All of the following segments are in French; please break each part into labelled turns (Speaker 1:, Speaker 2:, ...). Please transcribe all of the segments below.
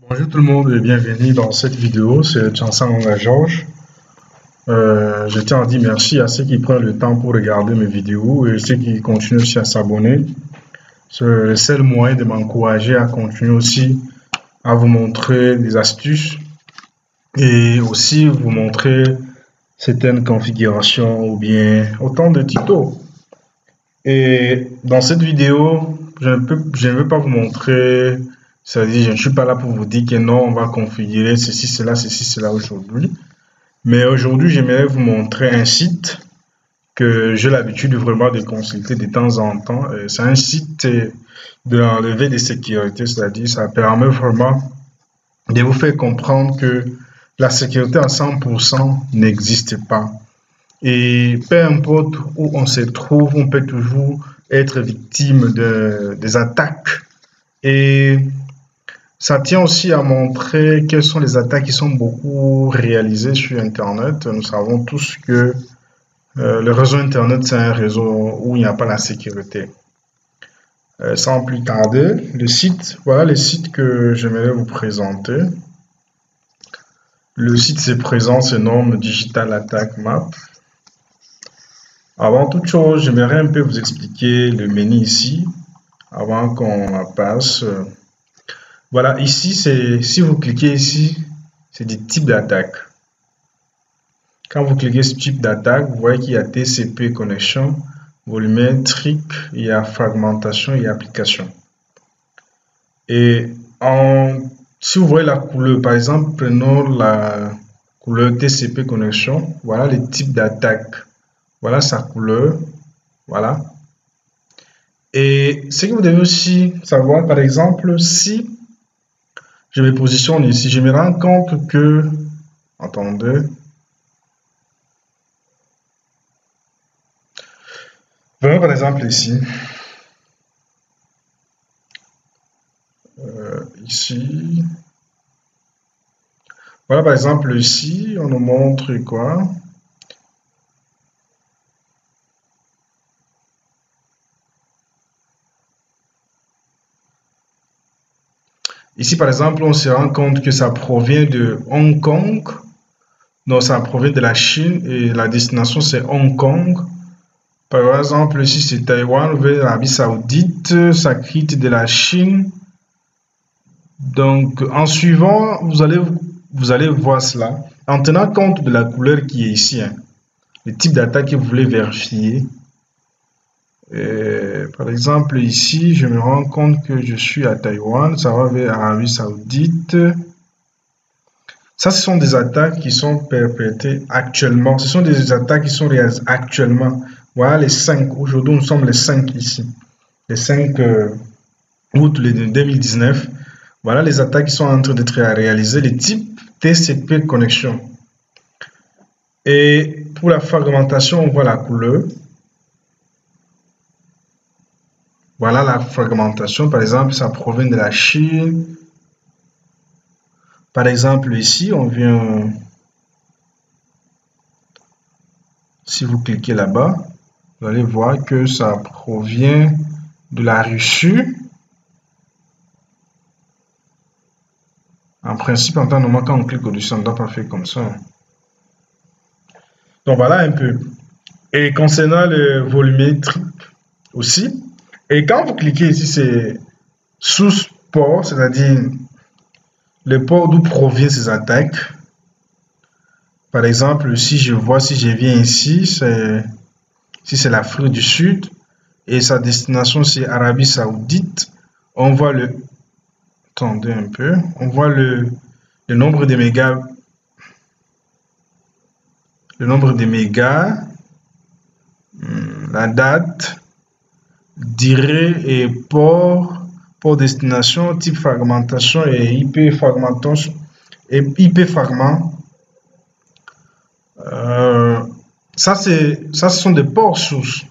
Speaker 1: Bonjour tout le monde et bienvenue dans cette vidéo, c'est Chansan Georges. Je tiens à dire merci à ceux qui prennent le temps pour regarder mes vidéos et ceux qui continuent aussi à s'abonner. C'est le seul moyen de m'encourager à continuer aussi à vous montrer des astuces et aussi vous montrer certaines configurations ou bien autant de tutos. Et dans cette vidéo, je ne veux pas vous montrer, c'est-à-dire je ne suis pas là pour vous dire que non, on va configurer ceci, cela aujourd'hui. Mais aujourd'hui, j'aimerais vous montrer un site que j'ai l'habitude vraiment de consulter de temps en temps. C'est un site de enlever des sécurités, c'est-à-dire ça permet vraiment de vous faire comprendre que la sécurité à 100% n'existe pas. Et peu importe où on se trouve, on peut toujours être victime des attaques. Et ça tient aussi à montrer quelles sont les attaques qui sont beaucoup réalisées sur Internet. Nous savons tous que le réseau Internet, c'est un réseau où il n'y a pas la sécurité. Sans plus tarder, voilà le site que j'aimerais vous présenter. Le site se nomme Digital Attack Map. Avant toute chose, j'aimerais un peu vous expliquer le menu ici, avant qu'on passe. Voilà, ici, si vous cliquez ici, c'est des types d'attaque. Quand vous cliquez sur type d'attaque, vous voyez qu'il y a TCP connexion, volumétrique, il y a fragmentation et application. Et si vous voyez la couleur, par exemple, prenons la couleur TCP connexion, voilà les types d'attaque. Voilà sa couleur, voilà. Et ce que vous devez aussi savoir, par exemple, si je me positionne ici, je me rends compte que, attendez, venons par exemple ici, ici, voilà par exemple ici, on nous montre quoi? Ici, par exemple, on se rend compte que ça provient de Hong Kong. Donc, ça provient de la Chine et la destination, c'est Hong Kong. Par exemple, ici, c'est Taïwan vers l'Arabie Saoudite. Ça quitte de la Chine. Donc, en suivant, vous allez voir cela. En tenant compte de la couleur qui est ici, hein, le type d'attaque que vous voulez vérifier. Par exemple, ici, je me rends compte que je suis à Taïwan, ça va vers l'Arabie Saoudite. Ça, ce sont des attaques qui sont perpétrées actuellement. Ce sont des attaques qui sont réalisées actuellement. Voilà les 5. Aujourd'hui, nous sommes les 5 ici. Les 5 août 2019. Voilà les attaques qui sont en train d'être réalisées. Les types TCP connexion. Et pour la fragmentation, on voit la couleur. Voilà la fragmentation, par exemple, ça provient de la Chine. Par exemple, ici, on vient, si vous cliquez là-bas, vous allez voir que ça provient de la Russie. En principe, en temps normal, quand on clique au-dessus, on ne doit pas faire comme ça. Donc, voilà un peu. Et concernant le volumétrique aussi, et quand vous cliquez ici, c'est source port, c'est-à-dire le port d'où proviennent ces attaques. Par exemple, si je viens ici, c'est l'Afrique du Sud et sa destination c'est Arabie Saoudite, on voit attendez un peu, on voit le nombre de mégas, la date, durée et port destination, type fragmentation et IP fragmentation et IP fragment. Ça, ce sont des ports sources,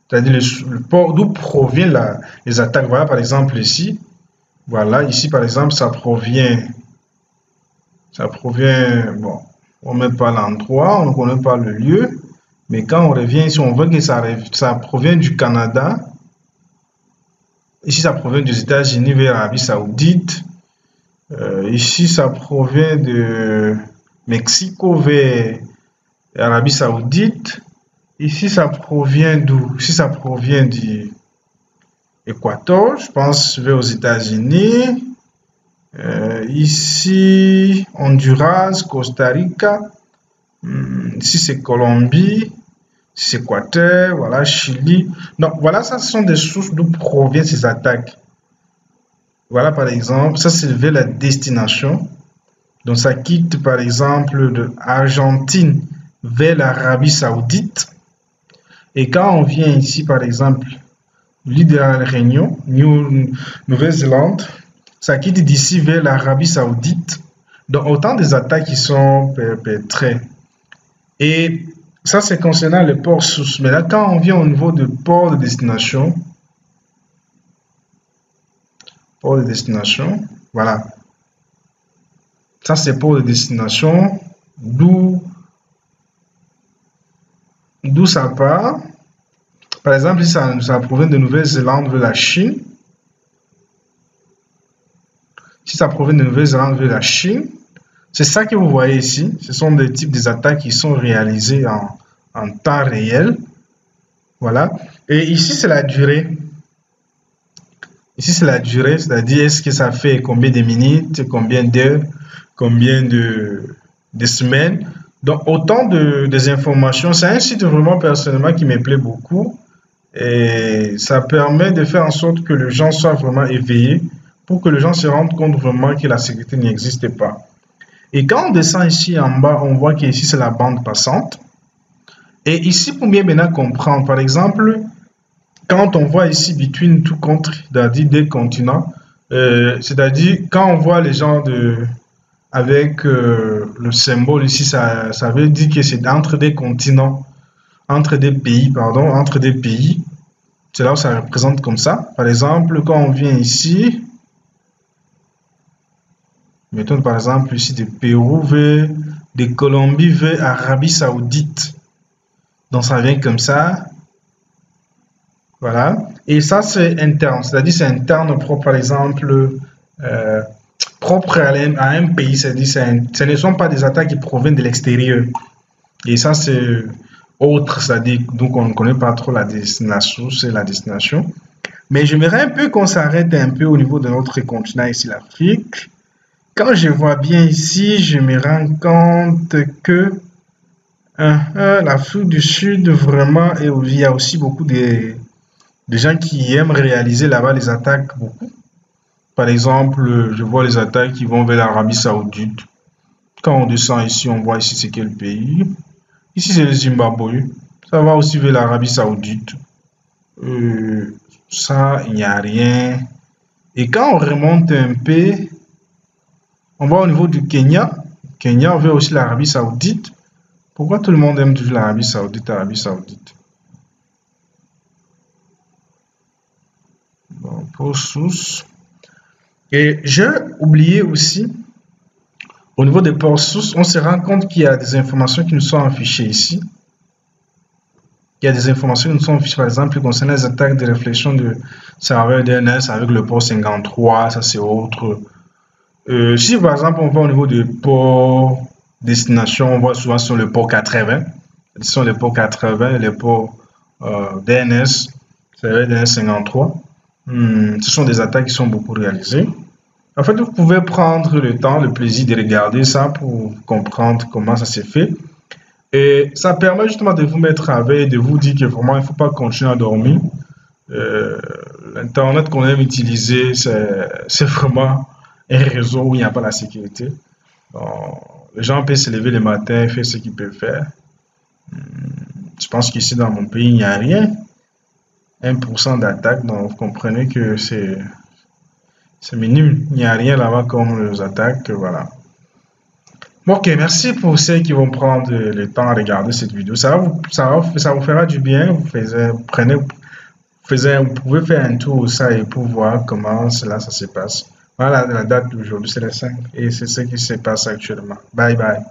Speaker 1: c'est-à-dire le port d'où proviennent les attaques. Voilà par exemple ici, voilà ici par exemple ça provient, bon, on ne met pas l'endroit, on ne connaît pas le lieu, mais quand on revient ici, on voit que ça provient du Canada. Ici, ça provient des États-Unis vers l'Arabie Saoudite. Ici, ça provient de Mexico vers Arabie Saoudite. Ici, ça provient d'où? Ici, ça provient du Équateur, je pense, vers aux États-Unis. Ici, Honduras, Costa Rica. Ici, c'est Colombie. Ici, c'est Équateur. Voilà, Chili. Donc, voilà, ça, ce sont des sources d'où proviennent ces attaques. Voilà, par exemple, ça, c'est vers la destination. Donc, ça quitte, par exemple, de Argentine vers l'Arabie Saoudite. Et quand on vient ici, par exemple, l'île de la Réunion, Nouvelle-Zélande, ça quitte d'ici vers l'Arabie Saoudite. Donc, autant des attaques qui sont perpétrées. Et ça, c'est concernant les ports sources. Mais là, quand on vient au niveau de port de destination, voilà. Ça, c'est port de destination, d'où ça part. Par exemple, si ça provient de Nouvelle-Zélande vers la Chine. Si ça provient de Nouvelle-Zélande vers la Chine, c'est ça que vous voyez ici. Ce sont des types d'attaques qui sont réalisées en temps réel. Voilà. Et ici, c'est la durée. Ici, c'est la durée, c'est-à-dire est-ce que ça fait combien de minutes, combien d'heures, combien de semaines. Donc, autant des informations. C'est un site vraiment personnellement qui me plaît beaucoup. Et ça permet de faire en sorte que les gens soient vraiment éveillés pour que les gens se rendent compte vraiment que la sécurité n'existe pas. Et quand on descend ici en bas, on voit qu'ici, c'est la bande passante. Et ici, pour bien maintenant comprendre, par exemple, quand on voit ici between two countries, c'est-à-dire des continents, c'est-à-dire quand on voit les gens avec le symbole ici, ça veut dire que c'est entre des continents, entre des pays. C'est là où ça représente comme ça. Par exemple, quand on vient ici, mettons par exemple ici de Pérou vers de Colombie vers Arabie Saoudite. Donc ça vient comme ça. Voilà. Et ça, c'est interne. C'est-à-dire c'est interne propre, par exemple, propre à un pays. C'est-à-dire ce ne sont pas des attaques qui proviennent de l'extérieur. Et ça, c'est autre. C'est-à-dire, donc on ne connaît pas trop la destination, c'est la destination. Mais j'aimerais un peu qu'on s'arrête un peu au niveau de notre continent ici, l'Afrique. Quand je vois bien ici, je me rends compte que l'Afrique du Sud, vraiment, et il y a aussi beaucoup de gens qui aiment réaliser là-bas les attaques beaucoup. Par exemple, je vois les attaques qui vont vers l'Arabie Saoudite. Quand on descend ici, on voit ici c'est quel pays. Ici c'est le Zimbabwe. Ça va aussi vers l'Arabie Saoudite. Ça, il n'y a rien. Et quand on remonte un peu, on va au niveau du Kenya. Kenya vers aussi l'Arabie Saoudite. Pourquoi tout le monde aime toujours l'Arabie Saoudite, Bon, pour source. Et j'ai oublié aussi, au niveau des ports sources, on se rend compte qu'il y a des informations qui nous sont affichées ici. Il y a des informations qui nous sont affichées, par exemple, concernant les attaques de réflexion de serveur DNS avec le port 53, ça c'est autre. Si par exemple on va au niveau du port destination, on voit souvent sur le port 80. Ce sont les ports 80, les ports DNS, serveur DNS 53. Ce sont des attaques qui sont beaucoup réalisées. En fait, vous pouvez prendre le temps, le plaisir de regarder ça pour comprendre comment ça s'est fait. Et ça permet justement de vous mettre à veille, de vous dire que vraiment, il ne faut pas continuer à dormir. L'Internet qu'on aime utiliser, c'est vraiment un réseau où il n'y a pas la sécurité. Donc, les gens peuvent se lever le matin et faire ce qu'ils peuvent faire. Je pense qu'ici, dans mon pays, il n'y a rien. 1% d'attaque, donc vous comprenez que c'est minime. Il n'y a rien là-bas comme les attaques, voilà. Bon, ok, merci pour ceux qui vont prendre le temps à regarder cette vidéo. Ça vous fera du bien. Vous pouvez faire un tour ça et pour voir comment ça se passe. Voilà, la date d'aujourd'hui, c'est le 5 et c'est ce qui se passe actuellement. Bye bye.